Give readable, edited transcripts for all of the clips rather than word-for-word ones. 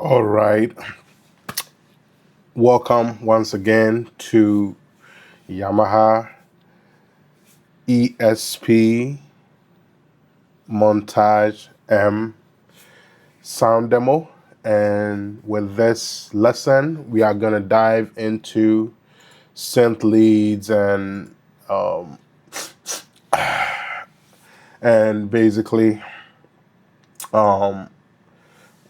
All right. Welcome once again to Yamaha ESP Montage M sound demo. And with this lesson, we are going to dive into synth leads and basically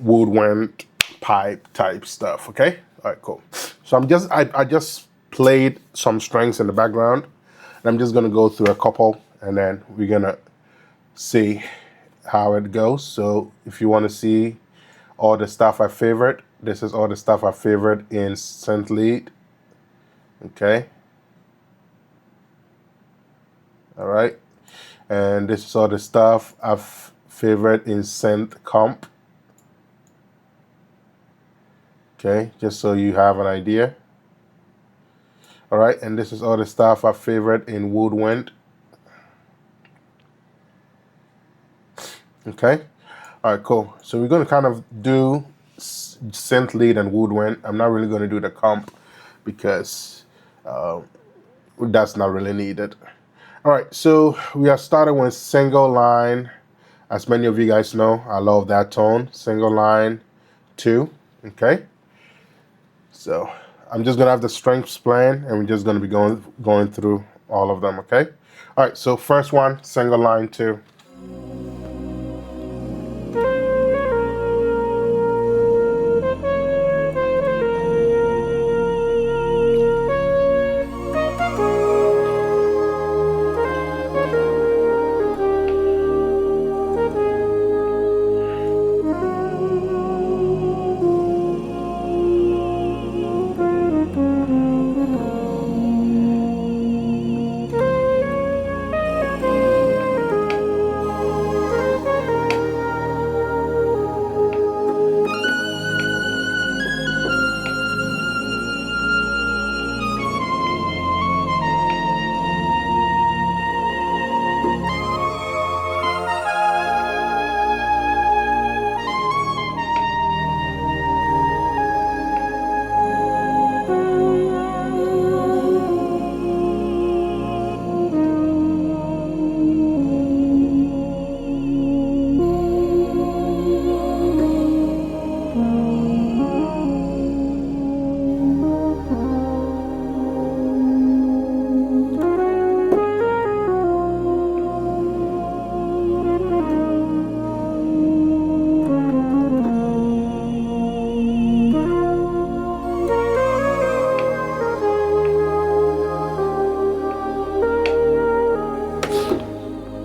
woodwind pipe type stuff. Okay. All right, cool. So I just played some strings in the background, and I'm just gonna go through a couple, and then we're gonna see how it goes. So if you want to see all the stuff I favored, this is all the stuff I favored in synth lead. Okay. All right. And this is all the stuff I've favored in synth comp. Okay, just so you have an idea. All right, and this is all the stuff I favored in Woodwind. Okay, all right, cool. So we're going to kind of do synth lead and Woodwind. I'm not really going to do the comp because that's not really needed. All right, so we are starting with single line. As many of you guys know, I love that tone. Single line 2. Okay. So I'm just gonna have the strengths playing, and we're just gonna be going through all of them. Okay. All right. So first one, single line 2.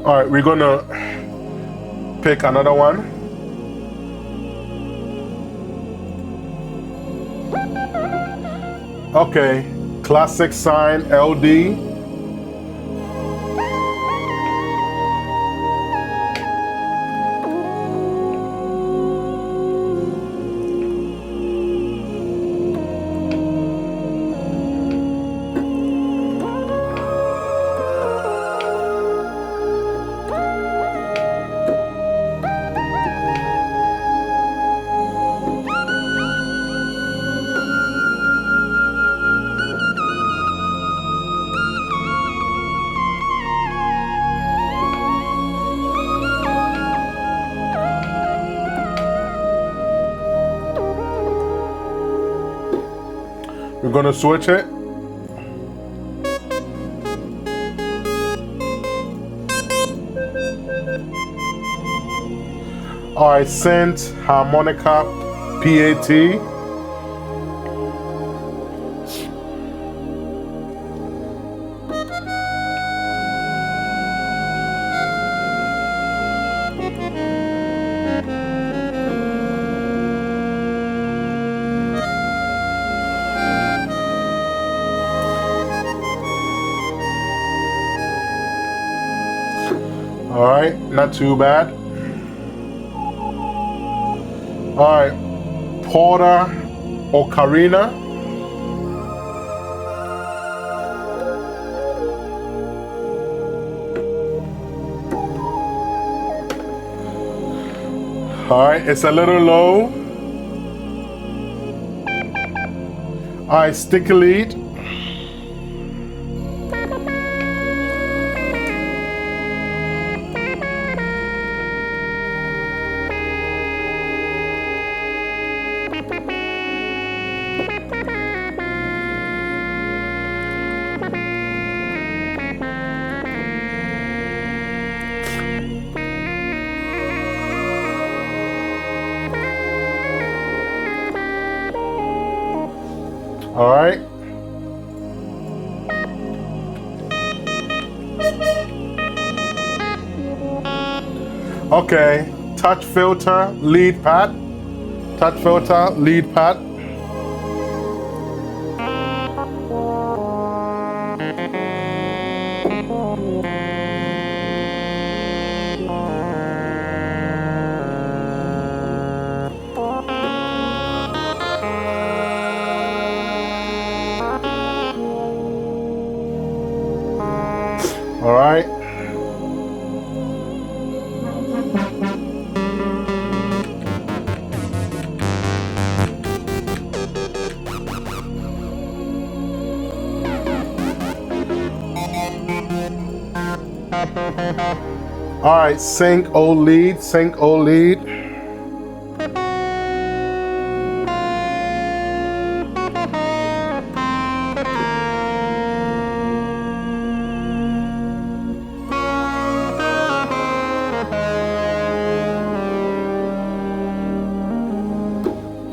All right, we're gonna pick another one. Okay, classic sine LD. We're gonna switch it. All right, synth harmonica PAT. All right, not too bad. All right, Porter Ocarina. All right, it's a little low. All right, sticky lead. All right. Okay, touch filter, lead pad. Touch filter, lead pad. All right. All right, sync O lead, sync O lead.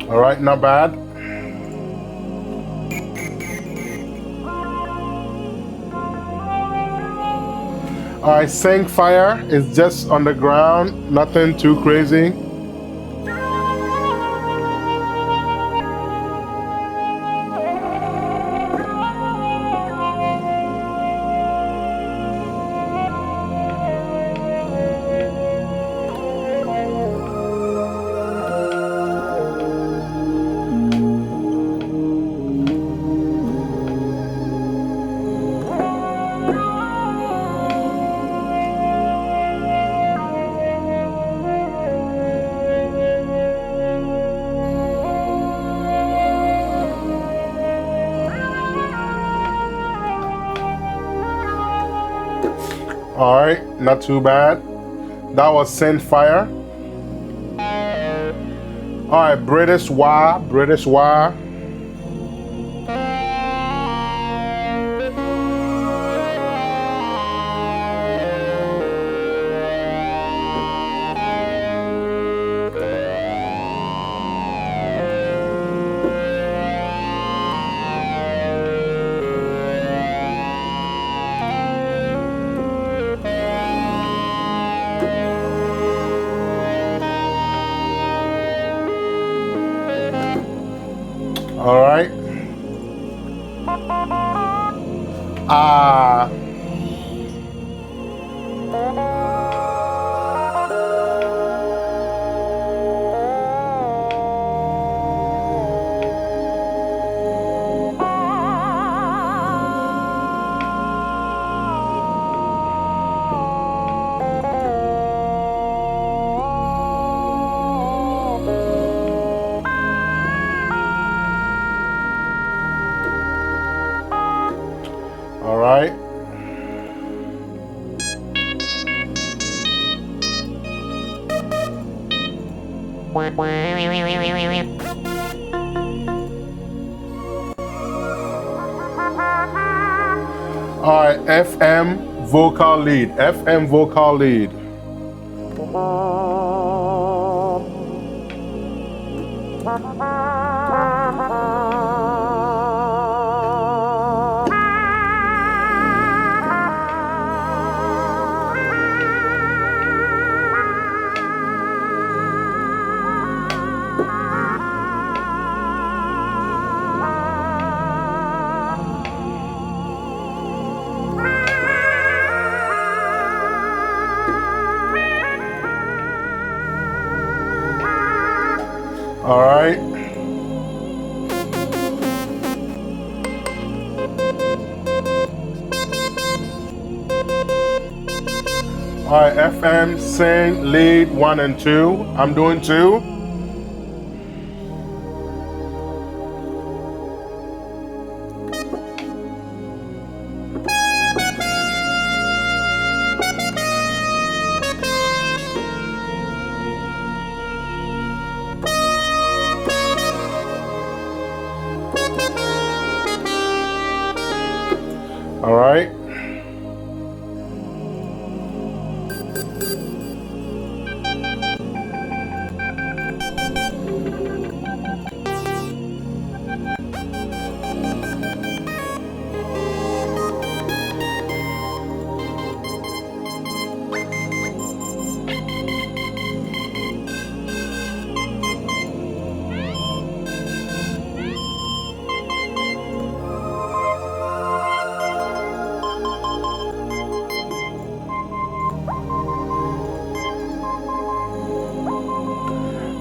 All right, not bad. All right, sync fire is just on the ground, nothing too crazy. All right, not too bad. That was Synth fire. All right, British wah, British wah. All right. All right. All right, FM vocal lead, FM vocal lead. All right. All right, FM, sing, lead 1 and 2. I'm doing 2.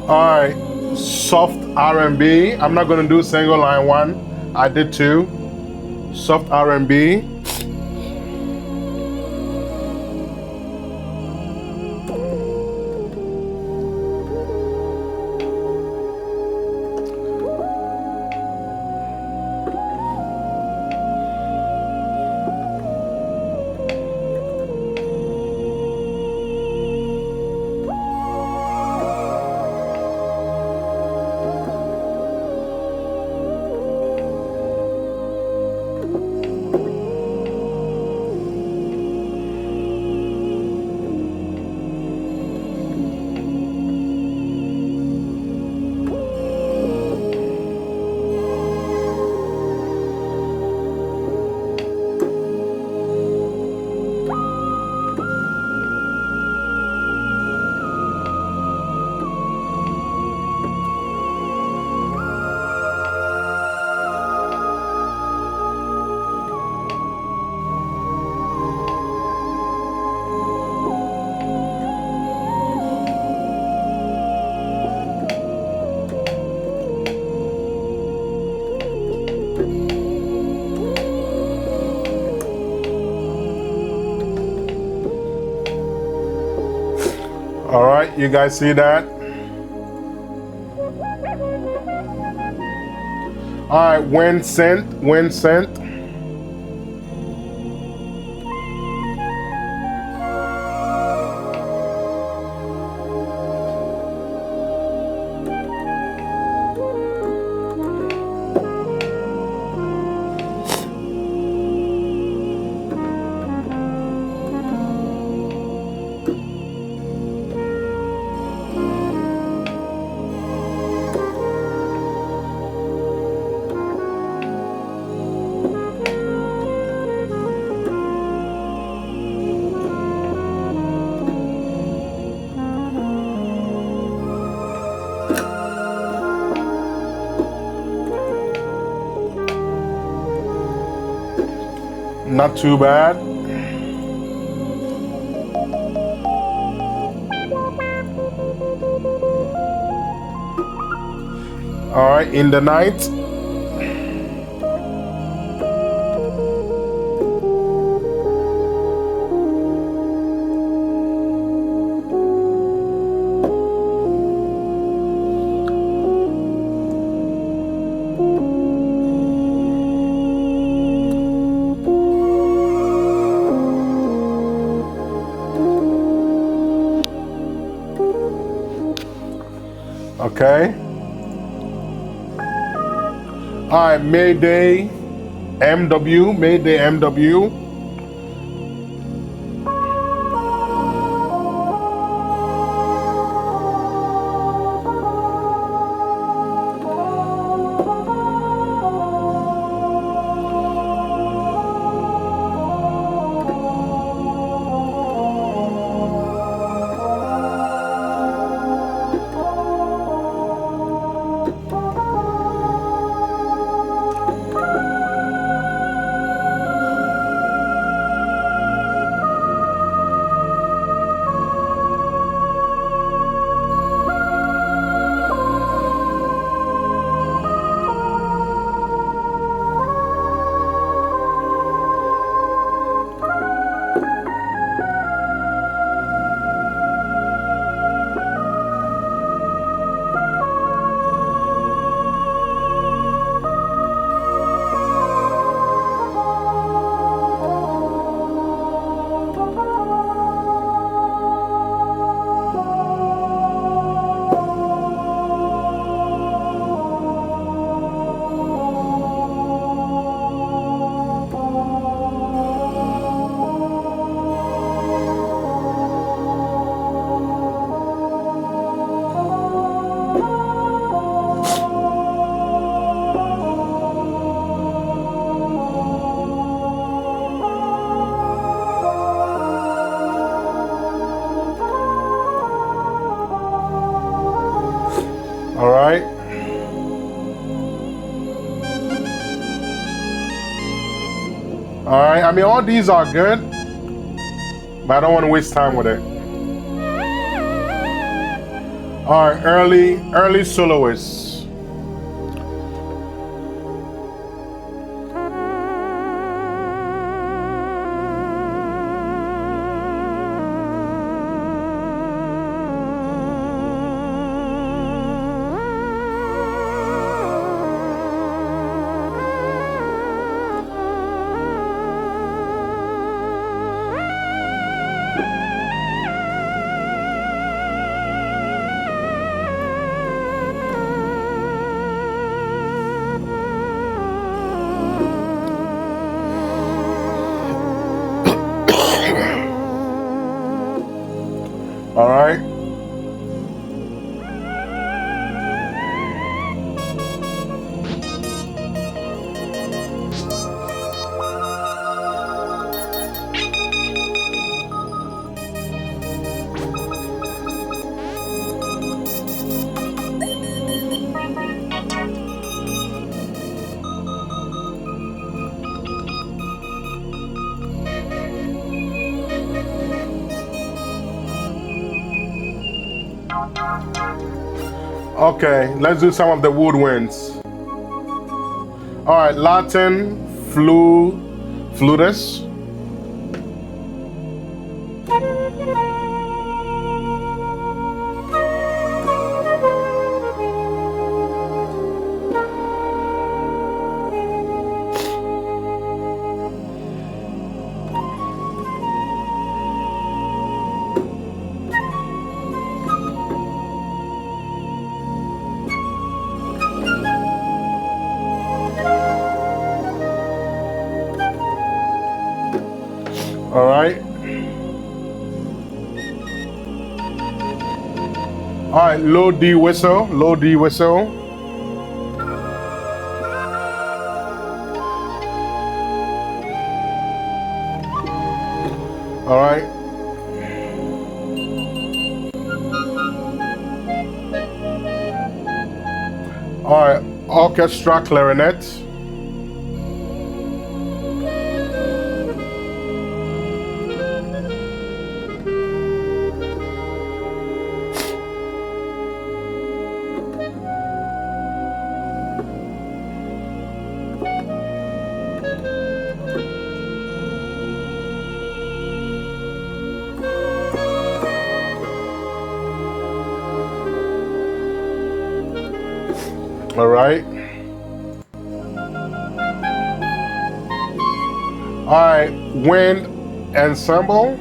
All right, soft R&B. I'm not gonna do single line one. I did two. Soft R&B. All right, you guys see that? All right, wind synth, wind synth. Not too bad. All right, in the night. Okay. All right, Mayday MW, Mayday MW. All right. All right. I mean, all these are good, but I don't want to waste time with it. All right. Early soloists. All right. Okay, let's do some of the woodwinds. All right, Latin, flutus. All right. All right, low D whistle, low D whistle. All right. All right, orchestra clarinet. All right. All right, wind ensemble.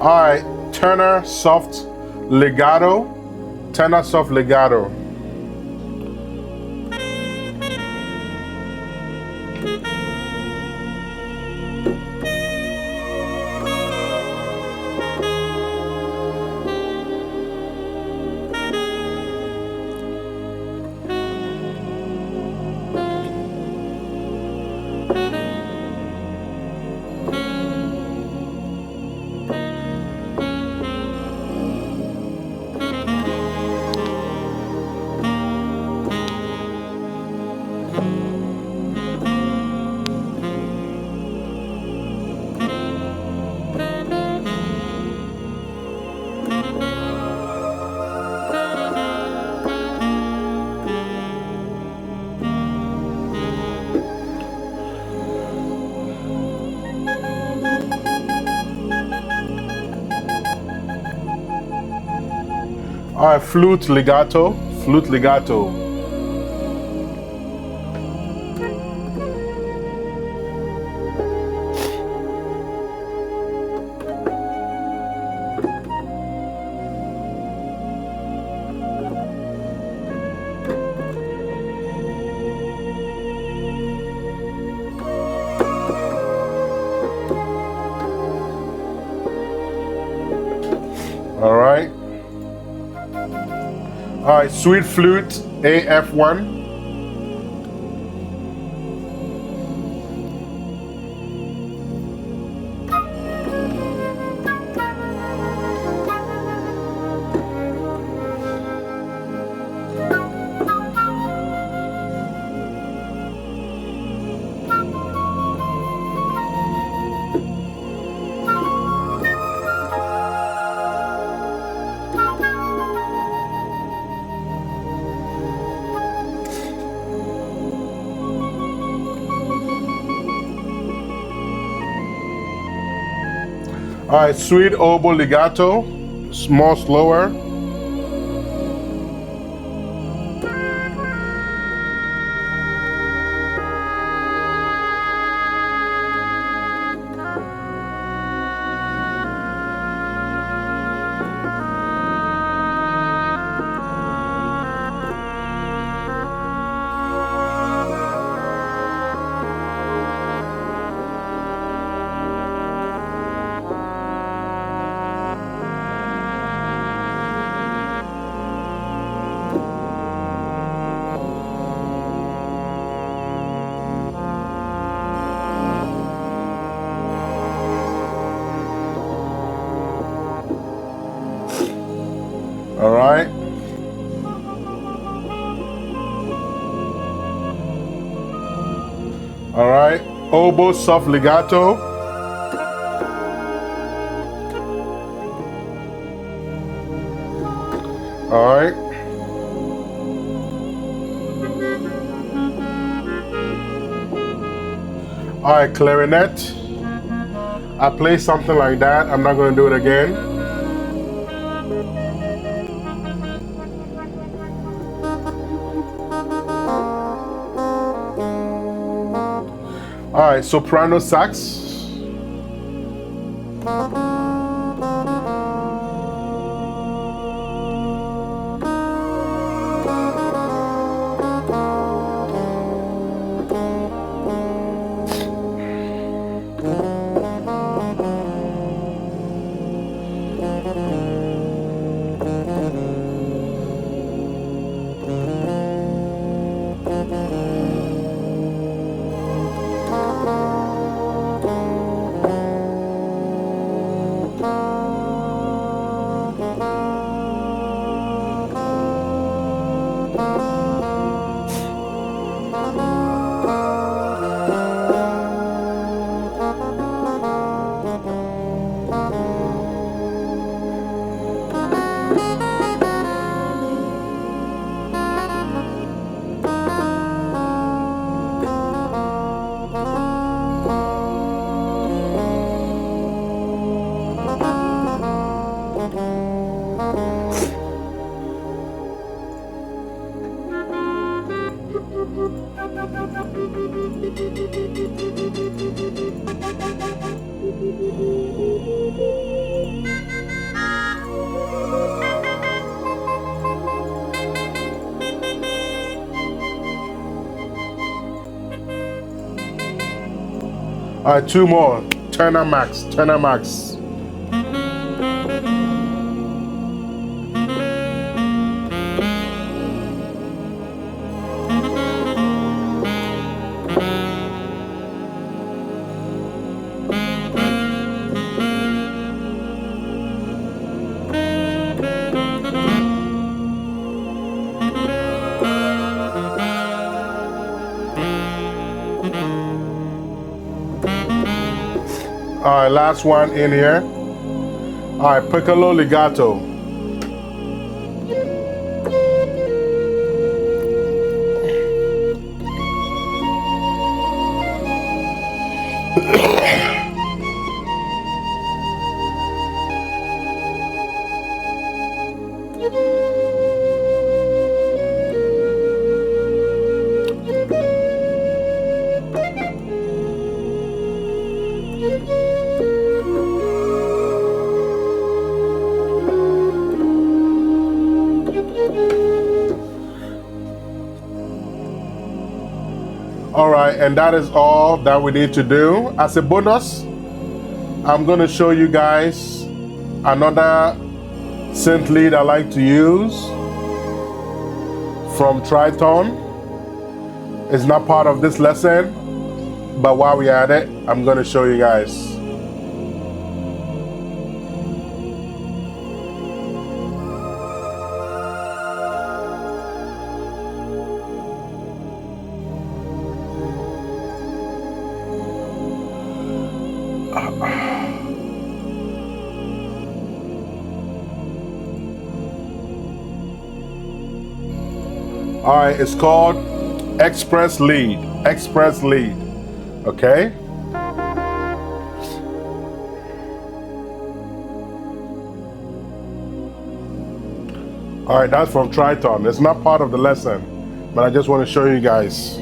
All right, tenor soft legato. Tenor soft legato. All right, flute legato, flute legato. right. All right, sweet flute AF1. All right, sweet oboe legato, more slower. All right. All right. Oboe soft legato. All right. All right, clarinet. I play something like that. I'm not going to do it again. All right, soprano sax. All right, two more. Turner Max, Turner Max. All right, last one in here. All right, piccolo legato. All right, and that is all that we need to do. As a bonus, I'm going to show you guys another synth lead I like to use from Triton. It's not part of this lesson, but while we're at it, I'm going to show you guys. All right, it's called Express Lead. Express Lead. Okay? All right, that's from Triton. It's not part of the lesson, but I just want to show you guys.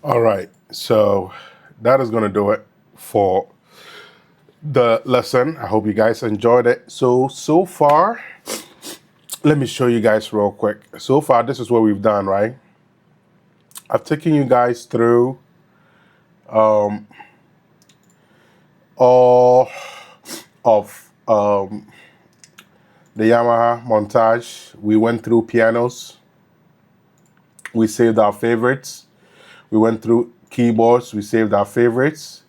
All right, so that is going to do it for the lesson. I hope you guys enjoyed it. So far, let me show you guys real quick. So far, this is what we've done, right? I've taken you guys through all of the Yamaha Montage. We went through pianos. We saved our favorites. We went through keyboards. We saved our favorites.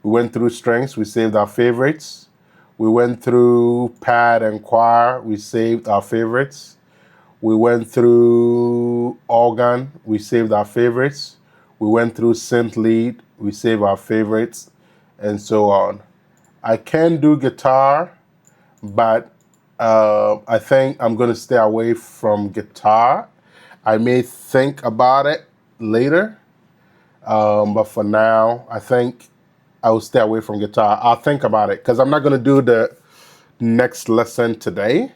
We went through strings. We saved our favorites. We went through pad and choir. We saved our favorites. We went through organ. We saved our favorites. We went through synth lead. We saved our favorites, and so on. I can do guitar, but I think I'm going to stay away from guitar. I may think about it later, but for now, I think I will stay away from guitar. I'll think about it because I'm not going to do the next lesson today.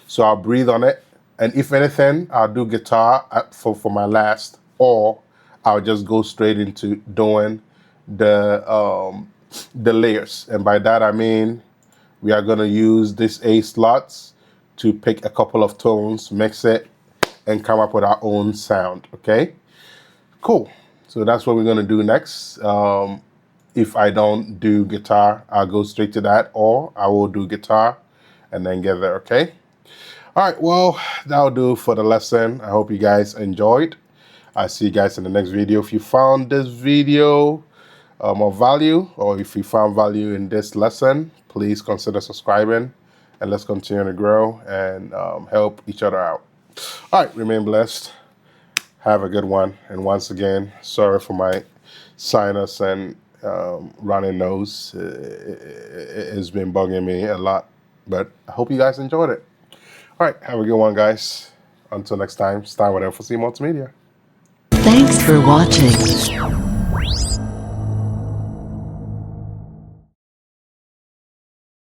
So I'll breathe on it. And if anything, I'll do guitar for my last, or I'll just go straight into doing the layers. And by that, I mean, we are going to use these A slots to pick a couple of tones, mix it, and come up with our own sound, okay? Cool. So that's what we're going to do next. If I don't do guitar, I'll go straight to that, or I will do guitar and then get there, okay? All right, well, that'll do for the lesson. I hope you guys enjoyed. I'll see you guys in the next video. If you found this video of value, or if you found value in this lesson, please consider subscribing, and let's continue to grow and help each other out. All right, remain blessed. Have a good one. And once again, sorry for my sinus and running nose. It's been bugging me a lot, but I hope you guys enjoyed it. All right, have a good one, guys. Until next time, stay with FOC Multimedia. Thanks for watching.